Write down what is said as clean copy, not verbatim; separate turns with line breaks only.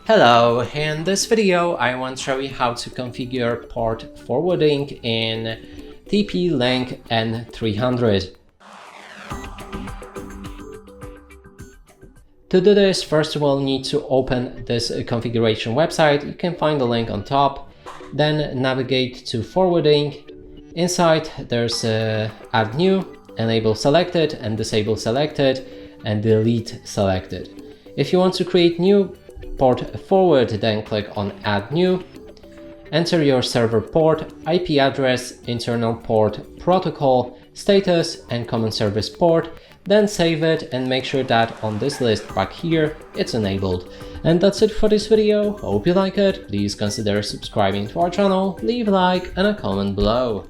Hello, in this video I want to show you how to configure port forwarding in TP-Link N300. To do this, first of all, you need to open this configuration website. You can find the link on top, then navigate to forwarding. Inside there's add new, enable selected and disable selected, and delete selected. If you want to create new port forward, then click on add new, enter your server port, IP address, internal port, protocol, status and common service port, then save it and make sure that on this list back here it's enabled. And that's it for this video. Hope you like it. Please consider subscribing to our channel, leave a like and a comment below.